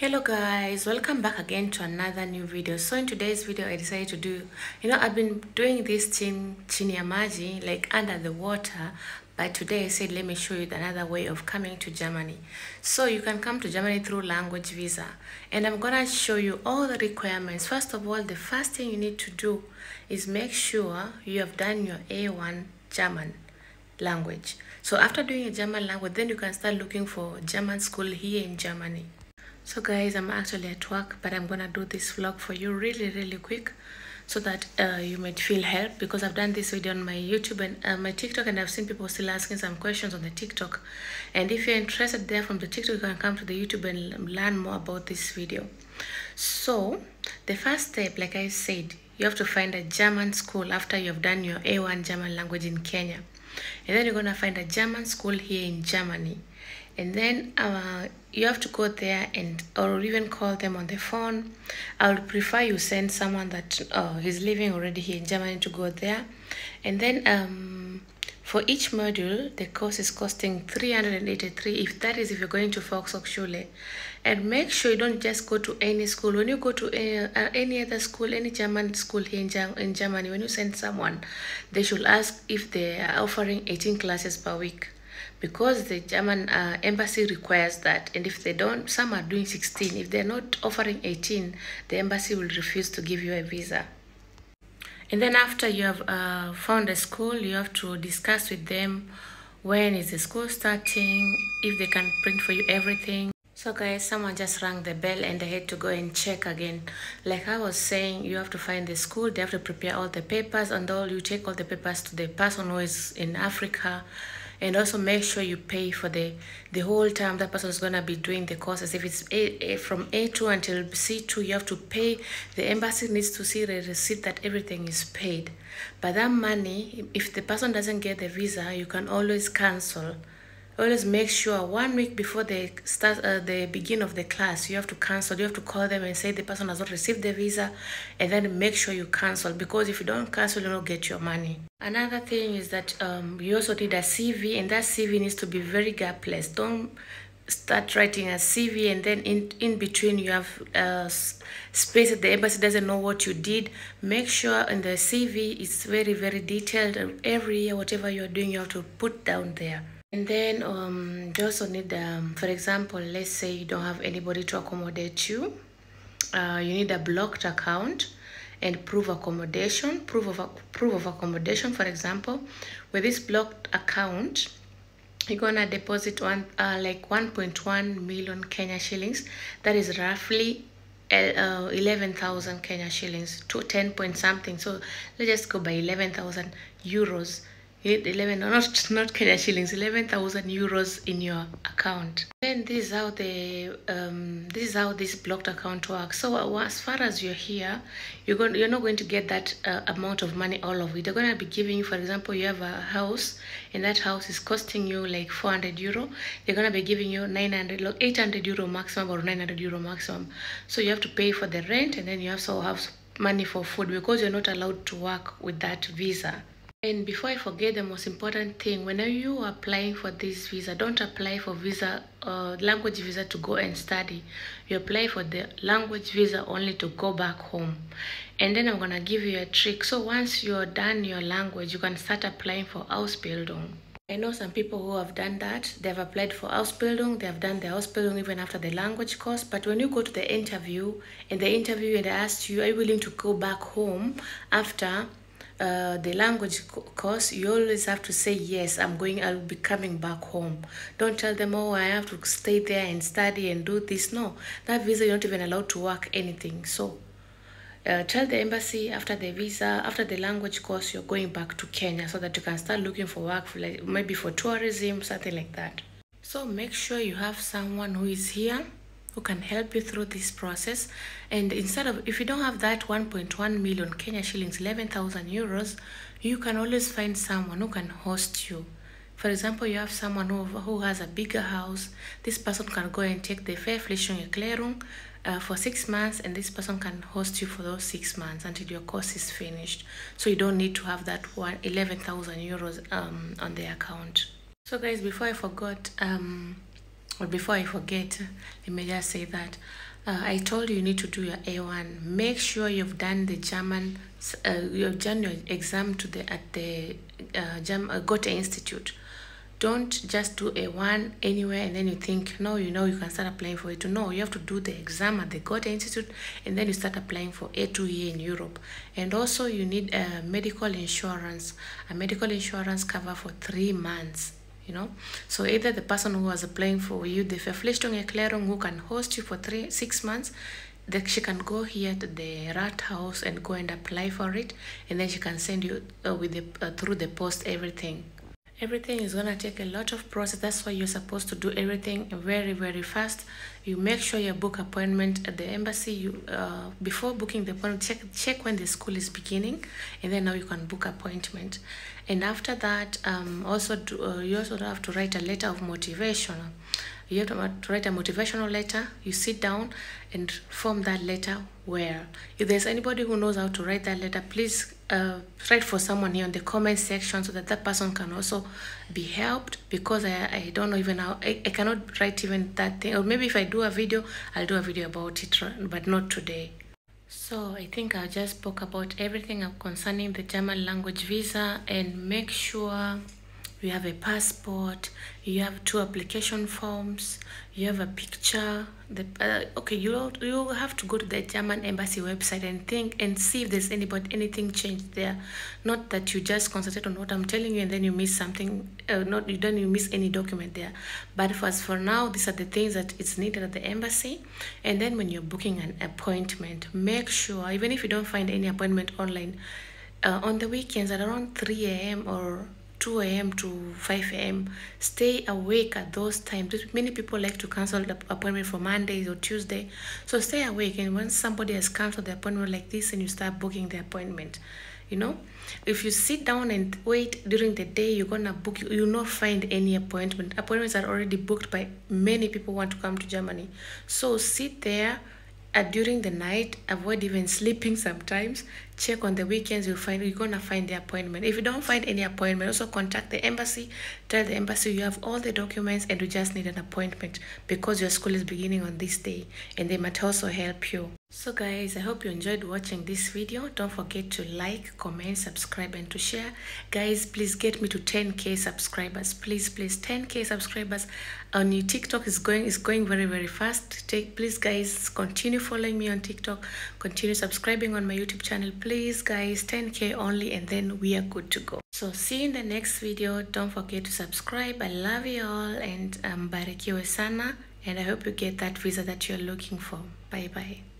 Hello guys, welcome back again to another new video. So in today's video I decided to do, I've been doing this thing chini ya maji, like under the water, but today I said let me show you another way of coming to Germany. So you can come to Germany through language visa, and I'm gonna show you all the requirements. First of all, the first thing you need to do is make sure you have done your A1 German language. So after doing a German language, then you can start looking for German school here in Germany. So guys, I'm actually at work, but I'm gonna do this vlog for you really quick so that you might feel help, because I've done this video on my YouTube and my TikTok, and I've seen people still asking some questions on the TikTok. And if you're interested there from the TikTok, you can come to the YouTube and learn more about this video. So the first step, like I said, you have to find a German school after you've done your A1 German language in Kenya, and then you're gonna find a German school here in Germany. And then you have to go there or even call them on the phone. I would prefer you send someone that is living already here in Germany to go there. And then for each module, the course is costing 383, if you're going to Volkshochschule. And make sure you don't just go to any school. When you go to any other school, any German school here in Germany, when you send someone, they should ask if they are offering 18 classes per week, because the German embassy requires that. And if they don't, some are doing 16. If they're not offering 18, the embassy will refuse to give you a visa. And then after you have found a school, you have to discuss with them when is the school starting, if they can print for you everything. So guys, someone just rang the bell and I had to go and check again. Like I was saying, you have to find the school, they have to prepare all the papers, and you take all the papers to the person who is in Africa. And also make sure you pay for the whole time that person is going to be doing the courses. If it's from A2 until C2, you have to pay. The embassy needs to see the receipt that everything is paid. But that money, if the person doesn't get the visa, you can always cancel. Always make sure 1 week before they start the beginning of the class, you have to cancel. You have to call them and say the person has not received the visa, and then make sure you cancel, because if you don't cancel, you don't get your money. Another thing is that you also need a CV, and that CV needs to be very gapless. Don't start writing a CV and then in between you have space that the embassy doesn't know what you did. Make sure in the CV it's very detailed. Every year, whatever you're doing, you have to put down there. And then you also need, for example, let's say you don't have anybody to accommodate you. You need a blocked account and proof of accommodation. Proof of accommodation, for example, with this blocked account, you're gonna deposit like 1.1 million Kenya shillings. That is roughly 11,000 Kenya shillings to 10 point something. So let's just go by 11,000 euros. You need 11, not Kenya shillings, 11,000 euros in your account. Then this is how this blocked account works. So as far as you're here, you're not going to get that amount of money, all of it. They're going to be giving you, for example, you have a house, and that house is costing you like 400 euro. They're going to be giving you 800 euro maximum or 900 euro maximum. So you have to pay for the rent, and then you also have money for food, because you're not allowed to work with that visa. And before I forget, the most important thing, whenever you are applying for this visa, don't apply for language visa to go and study. You apply for the language visa only to go back home. And then I'm going to give you a trick. So once you're done your language, you can start applying for Ausbildung. I know some people who have done that. They've applied for Ausbildung. They have done the Ausbildung even after the language course. But when you go to the interview, and they asked you, are you willing to go back home after the language course, you always have to say yes, I'll be coming back home. Don't tell them, oh, I have to stay there and study and do this. No, that visa you're not even allowed to work anything. So tell the embassy after the language course, you're going back to Kenya, so that you can start looking for work, like maybe for tourism, something like that. So make sure you have someone who is here who can help you through this process. And if you don't have that 1.1 million Kenya shillings, 11,000 euros, you can always find someone who can host you. For example, you have someone who has a bigger house. This person can go and take the Verpflichtungserklärung for 6 months, and this person can host you for those 6 months until your course is finished. So you don't need to have that 11,000 euros on the account. So guys, before I forgot, But before I forget, let me just say that I told you need to do your A1. Make sure you've done the German, you've done your exam at the Goethe Institute. Don't just do A1 anywhere and then you think, no, you can start applying for A2. No, you have to do the exam at the Goethe Institute and then you start applying for A2 here in Europe. And also you need a medical insurance cover for 3 months. So either the person who was applying for you, the Verpflichtungserklärung, who can host you for 6 months, that she can go here to the Rathaus and go and apply for it, and then she can send you through the post everything. Everything is gonna take a lot of process. That's why you're supposed to do everything very, very fast. You make sure you book appointment at the embassy. You before booking the appointment, check when the school is beginning, and then now you can book appointment. And after that, you also have to write a letter of motivation. You have to write a motivational letter. You sit down and form that letter well. If there's anybody who knows how to write that letter, please write for someone here in the comment section so that person can also be helped, because I don't know even how, I cannot write even that thing. Or maybe if I do a video, I'll do a video about it, but not today. So I think I just spoke about everything concerning the German language visa. And make sure you have a passport, you have 2 application forms, you have a picture. Okay, you have to go to the German embassy website and think and see if there's anything changed there. Not that you just concentrate on what I'm telling you and then you miss something. You miss any document there. But for now, these are the things that it's needed at the embassy. And then when you're booking an appointment, make sure, even if you don't find any appointment online, on the weekends at around 3 a.m. or 2 a.m. to 5 a.m. stay awake at those times. Many people like to cancel the appointment for Mondays or Tuesday. So stay awake, and once somebody has canceled the appointment like this, and you start booking the appointment, if you sit down and wait during the day, you're gonna book, you'll not find any appointment. Appointments are already booked by many people who want to come to Germany. So sit there during the night, avoid even sleeping sometimes. Check on the weekends, you're gonna find the appointment. If you don't find any appointment, also contact the embassy. Tell the embassy you have all the documents and you just need an appointment because your school is beginning on this day, and they might also help you. So guys, I hope you enjoyed watching this video. Don't forget to like, comment, subscribe, and to share. Guys, please get me to 10k subscribers. Please 10k subscribers. On your TikTok is going very, very fast. Please guys, continue following me on TikTok, continue subscribing on my YouTube channel. Please guys, 10k only, and then we are good to go. So see you in the next video. Don't forget to subscribe. I love you all, and barikiwe sana, and I hope you get that visa that you're looking for. Bye bye.